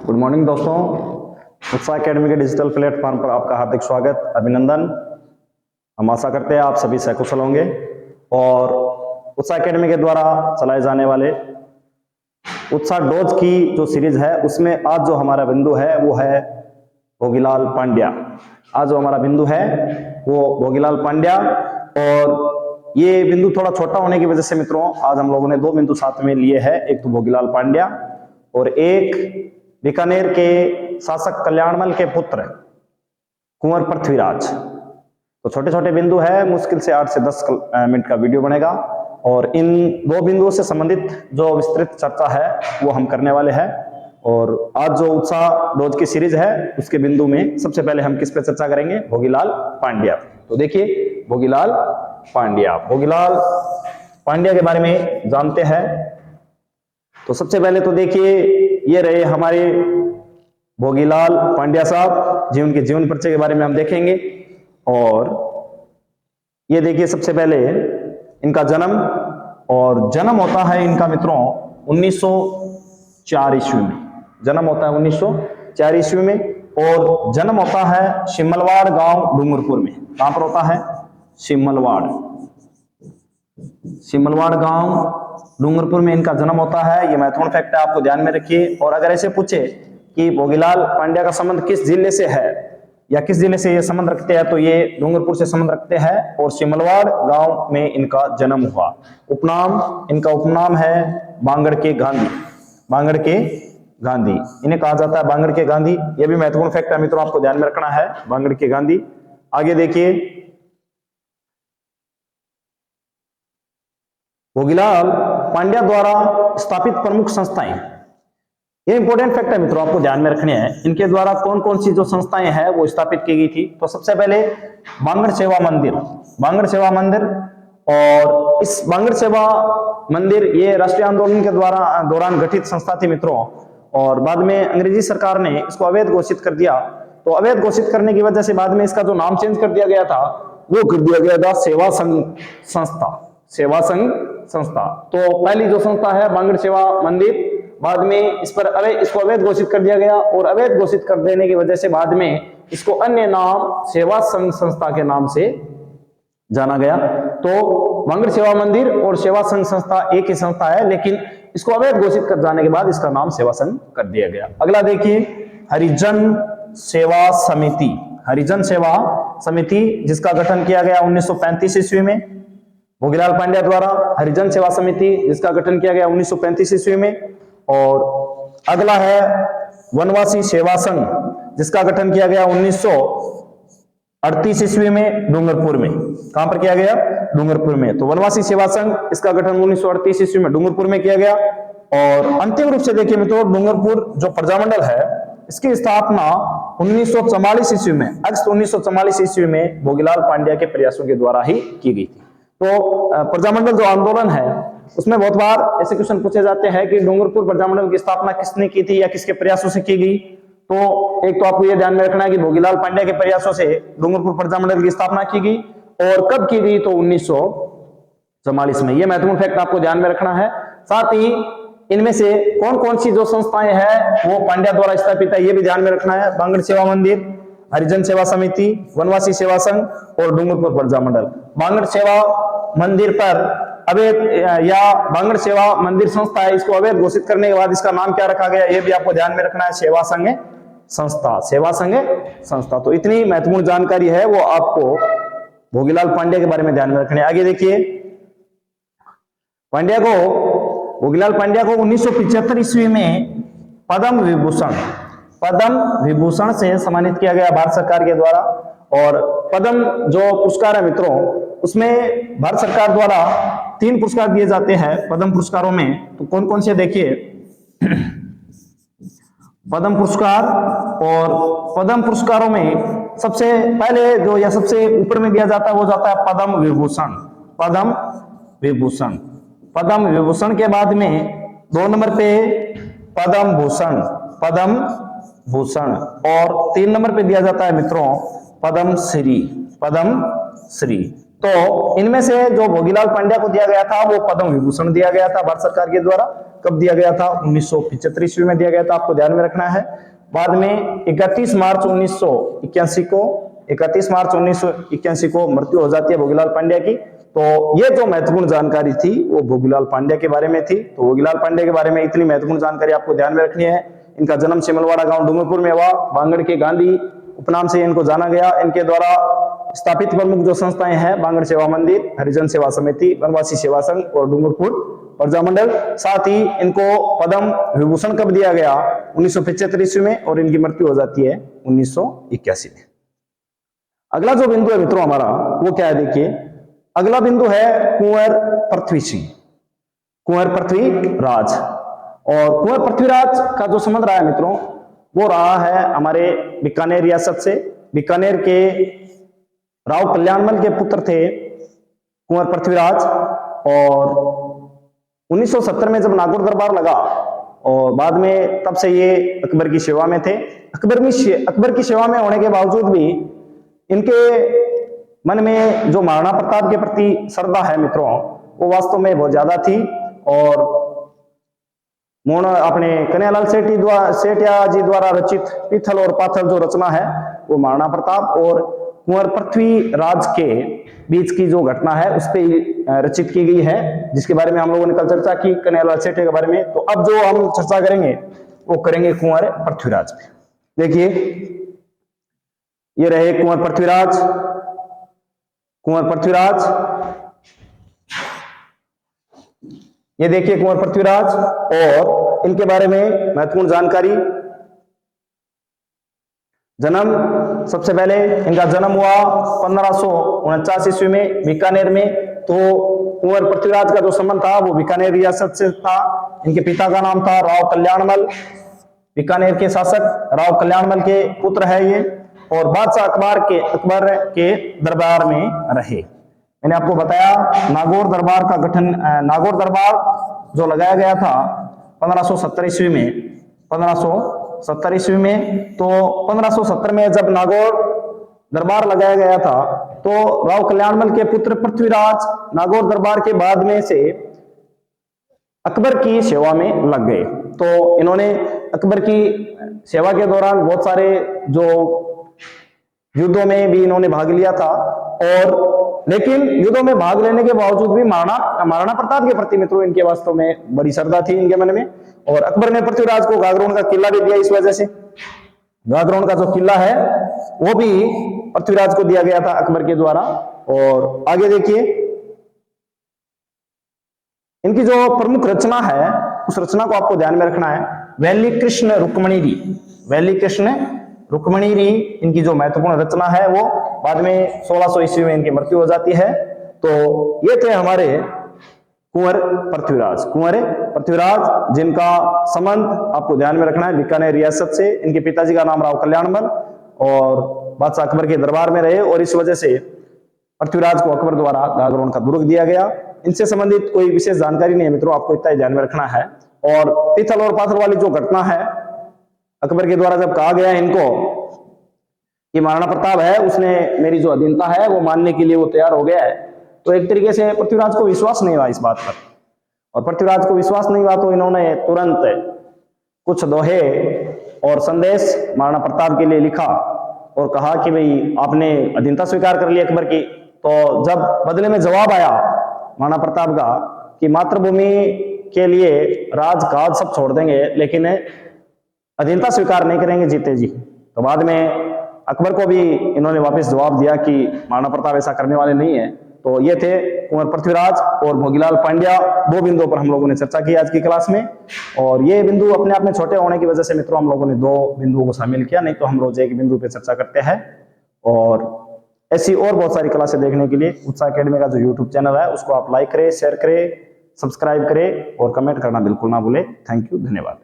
Good morning दोस्तों, उत्साह academy के डिजिटल प्लेटफॉर्म पर आपका हार्दिक स्वागत, अभिनंदन। हम आशा करते हैं आप सभी सकुशल होंगे और उत्साह एकेडमी के द्वारा चलाए जाने वाले उत्साह डोज की जो सीरीज है उसमें आज जो हमारा बिंदु है वो है भोगीलाल पांड्या। आज जो हमारा बिंदु है वो भोगीलाल पांड्या, और ये बिंदु थोड़ा छोटा होने की वजह से मित्रों आज हम लोगों ने दो बिंदु साथ में लिए हैं, एक तो भोगीलाल पांड्या और एक बीकानेर के शासक कल्याणमल के पुत्र कुंवर पृथ्वीराज। तो छोटे छोटे बिंदु है, मुश्किल से 8 से 10 मिनट का वीडियो बनेगा और इन दो बिंदुओं से संबंधित जो विस्तृत चर्चा है वो हम करने वाले हैं। और आज जो उत्साह डोज की सीरीज है उसके बिंदु में सबसे पहले हम किस पे चर्चा करेंगे? भोगीलाल पांड्या। तो देखिए भोगीलाल पांड्या, भोगीलाल पांड्या के बारे में जानते हैं। तो सबसे पहले तो देखिए ये रहे हमारे भोगीलाल पांड्या साहब जी, उनके जीवन परिचय के बारे में हम देखेंगे। और ये देखिए सबसे पहले इनका जन्म, और जन्म होता है इनका मित्रों 1904 ईस्वी में। जन्म होता है 1904 ईस्वी में और जन्म होता है शिमलवाड़ गांव डूंगरपुर में। कहां पर होता है? शिमलवाड़, शिमलवाड़ गांव डूंगरपुर में इनका जन्म होता है। ये महत्वपूर्ण फैक्ट है, आपको ध्यान में रखिए। और अगर ऐसे पूछे कि भोगीलाल पांड्या का संबंध किस जिले से है या किस जिले से ये संबंध रखते हैं, तो ये डूंगरपुर से संबंध रखते हैं और शिमलवाड़ गांव में इनका जन्म हुआ। उपनाम, इनका उपनाम है बांगड़ के गांधी। बांगड़ के गांधी इन्हें कहा जाता है, बांगड़ के गांधी। ये भी महत्वपूर्ण फैक्ट है मित्रों, आपको ध्यान में रखना है, बांगड़ के गांधी। आगे देखिए भोगीलाल पांड्या द्वारा स्थापित प्रमुख संस्थाएं, ये इंपॉर्टेंट फैक्ट है मित्रों, आपको ध्यान में रखने हैं। इनके द्वारा कौन कौन सी जो संस्थाएं हैं वो स्थापित की गई थी। तो सबसे पहले बांगड़ सेवा मंदिर, बांगड़ सेवा मंदिर। और इस बांगड़ सेवा मंदिर ये राष्ट्रीय आंदोलन के दौरान गठित संस्था थी मित्रों, और बाद में अंग्रेजी सरकार ने इसको अवैध घोषित कर दिया। तो अवैध घोषित करने की वजह से बाद में इसका जो नाम चेंज कर दिया गया था वो कर दिया गया था सेवा संघ संस्था, सेवा संघ संस्था। तो पहली जो संस्था है बांगड़ सेवा मंदिर, बाद में इस पर इसको अवैध घोषित कर दिया गया, और अवैध घोषित कर देने की वजह से बाद में इसको अन्य नाम सेवा संघ संस्था के नाम से जाना गया। तो बांगड़ सेवा मंदिर और सेवा संघ संस्था एक ही संस्था है, लेकिन इसको अवैध घोषित कर जाने के बाद इसका नाम सेवा संघ कर दिया गया। अगला देखिए हरिजन सेवा समिति, हरिजन सेवा समिति जिसका गठन किया गया 1935 ईस्वी में भोगीलाल पांड्या द्वारा। हरिजन सेवा समिति जिसका गठन किया गया 1935 ईस्वी में। और अगला है वनवासी सेवा संघ जिसका गठन किया गया 1938 ईस्वी में डूंगरपुर में। कहां पर किया गया? डूंगरपुर में। तो वनवासी सेवा संघ इसका गठन 1938 ईस्वी में डूंगरपुर में किया गया। और अंतिम रूप से देखिए मित्रों डूंगरपुर जो प्रजामंडल है इसकी स्थापना 1944 ईस्वी में, अगस्त 1944 ईस्वी में भोगीलाल पांड्या के प्रयासों के द्वारा ही की गई थी। तो प्रजामंडल जो आंदोलन है उसमें बहुत बार ऐसे क्वेश्चन पूछे जाते हैं कि डूंगरपुर प्रजामंडल की स्थापना किसने की थी या किसके प्रयासों से की गई। तो एक तो आपको यह ध्यान में रखना है कि भोगीलाल पांड्या के प्रयासों से डूंगरपुर प्रजामंडल की स्थापना की गई, और कब की गई? तो 1944 में। यह महत्वपूर्ण फैक्ट आपको ध्यान में रखना है। साथ ही इनमें से कौन कौन सी जो संस्थाएं हैं वो पांड्या द्वारा स्थापित है, यह भी ध्यान में रखना है। बांगड़ सेवा मंदिर, हरिजन सेवा समिति, वनवासी सेवा संघ और डूंगरपुर प्रजामंडल। बांगड़ सेवा मंदिर पर अवैध या बांगड़ सेवा मंदिर संस्था है, इसको अवैध घोषित करने के बाद इसका नाम क्या रखा गया यह भी आपको ध्यान में रखना है, सेवा संघ संस्था, सेवा संघ संस्था। तो इतनी महत्वपूर्ण जानकारी है वो आपको भोगीलाल पांड्या के बारे में ध्यान में रखनी है। आगे देखिए भोगीलाल पांड्या को 1975 ईस्वी में पद्म विभूषण से सम्मानित किया गया भारत सरकार के द्वारा। और पद्म जो पुरस्कार है मित्रों उसमें भारत सरकार द्वारा 3 पुरस्कार दिए जाते हैं पद्म पुरस्कारों में। तो कौन कौन से देखिए पद्म पुरस्कार, और पद्म पुरस्कारों में सबसे पहले जो या सबसे ऊपर में दिया जाता है वो जाता है पद्म विभूषण। पद्म विभूषण, पद्म विभूषण के बाद में 2 नंबर पे पद्म भूषण, पद्म भूषण, और 3 नंबर पे दिया जाता है मित्रों पद्म श्री, पद्म श्री। तो इनमें से जो भोगीलाल पांड्या को दिया गया था वो पद्म विभूषण दिया गया था भारत सरकार के द्वारा। कब दिया गया था? 1975 ईस्वी में दिया गया था, आपको ध्यान में रखना है। बाद में 31 मार्च 1981 को 31 मार्च 1981 को मृत्यु हो जाती है भोगीलाल पांड्या की। तो ये जो महत्वपूर्ण जानकारी थी वो भोगीलाल पांड्या के बारे में थी। तो भोगीलाल पांड्या के बारे में इतनी महत्वपूर्ण जानकारी आपको ध्यान में रखनी है। इनका जन्म सिमलवाड़ा गांव डूंगरपुर में हुआ। बांगड़ के गांधी उपनाम से इनको जाना गया। इनके द्वारा स्थापित प्रमुख जो संस्थाएं हैं, बांगड़ सेवा मंदिर, हरिजन सेवा समिति, वनवासी सेवा संघ और डूंगरपुर प्रजा मंडल। साथ ही इनको पद्म विभूषण कब दिया गया? 1975 ईस्वी में, और इनकी मृत्यु हो जाती है 1981 में। अगला जो बिंदु है मित्रों हमारा वो क्या है? देखिए, अगला बिंदु है कुंवर पृथ्वी सिंह, कुंवर पृथ्वीराज। और कुंवर पृथ्वीराज का जो संबंध रहा है मित्रों वो रहा है हमारे बीकानेर रियासत से। बीकानेर के राव कल्याणमल के पुत्र थे कुंवर पृथ्वीराज। और 1970 में जब नागौर दरबार लगा और बाद में तब से ये अकबर की सेवा में थे। अकबर की सेवा में होने के बावजूद भी इनके मन में जो महाराणा प्रताप के प्रति श्रद्धा है मित्रों वो वास्तव में बहुत ज्यादा थी। और अपने कन्हैयालाल सेठिया जी द्वारा रचित पीथल और पाथल जो रचना है वो महाराणा प्रताप और कुंवर पृथ्वीराज के बीच की जो घटना है उस पर रचित की गई है, जिसके बारे में हम लोगों ने कल चर्चा की कन्हैयालाल सेठिया के बारे में। तो अब जो हम चर्चा करेंगे वो करेंगे कुंवर पृथ्वीराज पे। देखिए, ये रहे कुंवर पृथ्वीराज। कुंवर पृथ्वीराज, ये देखिए कुंवर पृथ्वीराज। और इनके बारे में महत्वपूर्ण जानकारी। जन्म, सबसे पहले इनका जन्म हुआ 1549 ईस्वी में बीकानेर में। तो कुंवर पृथ्वीराज का जो संबंध था वो बीकानेर रियासत से था। इनके पिता का नाम था राव कल्याणमल, बीकानेर के शासक राव कल्याणमल के पुत्र है ये। और बादशाह अकबर के दरबार में रहे। मैंने आपको बताया नागौर दरबार का गठन, नागौर दरबार जो लगाया गया था 1570 ईस्वी में, 1570 ईस्वी में। तो 1570 में जब नागौर दरबार लगाया गया था तो राव कल्याणमल के पुत्र पृथ्वीराज नागौर दरबार के बाद में से अकबर की सेवा में लग गए। तो इन्होंने अकबर की सेवा के दौरान बहुत सारे जो युद्धों में भी इन्होंने भाग लिया था। और लेकिन युद्धों में भाग लेने के बावजूद भी महाराणा प्रताप के प्रति मित्रों इनके वास्तव में बड़ी श्रद्धा थी इनके मन में। और अकबर ने पृथ्वीराज को गागरोन का किला भी दिया। इस वजह से गागरोन का जो किला है वो भी पृथ्वीराज को दिया गया था अकबर के द्वारा। और आगे देखिए, इनकी जो प्रमुख रचना है उस रचना को आपको ध्यान में रखना है। वैली कृष्ण रुक्मणी, वैली कृष्ण रुक्मणी इनकी जो महत्वपूर्ण रचना है वो बाद में 1600 ईस्वी में इनकी मृत्यु हो जाती है। तो ये थे हमारे कुंवर पृथ्वीराज। कुंवर पृथ्वीराज जिनका संबंध आपको ध्यान में रखना है बीकानेर रियासत से। इनके पिताजी का नाम राव कल्याणमल और बादशाह अकबर के दरबार में रहे। और इस वजह से पृथ्वीराज को अकबर द्वारा गागरोन का दुर्ग दिया गया। इनसे संबंधित कोई विशेष जानकारी नहीं है मित्रों, आपको इतना ही ध्यान में रखना है। और पीथल और पाथल वाली जो घटना है अकबर के द्वारा जब कहा गया इनको कि महाराणा प्रताप है उसने मेरी जो अधीनता है वो मानने के लिए वो तैयार हो गया है, तो एक तरीके से पृथ्वीराज को विश्वास नहीं हुआ इस बात पर। और पृथ्वीराज को विश्वास नहीं हुआ तो इन्होंने तुरंत कुछ दोहे और संदेश महाराणा प्रताप के लिए लिखा और कहा कि भाई आपने अधीनता स्वीकार कर ली अकबर की। तो जब बदले में जवाब आया महाराणा प्रताप का कि मातृभूमि के लिए राज काज सब छोड़ देंगे लेकिन अधीनता स्वीकार नहीं करेंगे जीते जी, तो बाद में अकबर को भी इन्होंने वापस जवाब दिया कि महाराणा प्रताप ऐसा करने वाले नहीं है। तो ये थे कुंवर पृथ्वीराज और भोगीलाल पांड्या। दो बिंदुओं पर हम लोगों ने चर्चा की आज की क्लास में। और ये बिंदु अपने आप में छोटे होने की वजह से मित्रों हम लोगों ने दो बिंदुओं को शामिल किया, नहीं तो हम रोज एक बिंदु पे चर्चा करते हैं। और ऐसी और बहुत सारी क्लासें देखने के लिए उत्साह एकेडमी का जो यूट्यूब चैनल है उसको आप लाइक करें, शेयर करें, सब्सक्राइब करें और कमेंट करना बिल्कुल ना भूलें। थैंक यू, धन्यवाद।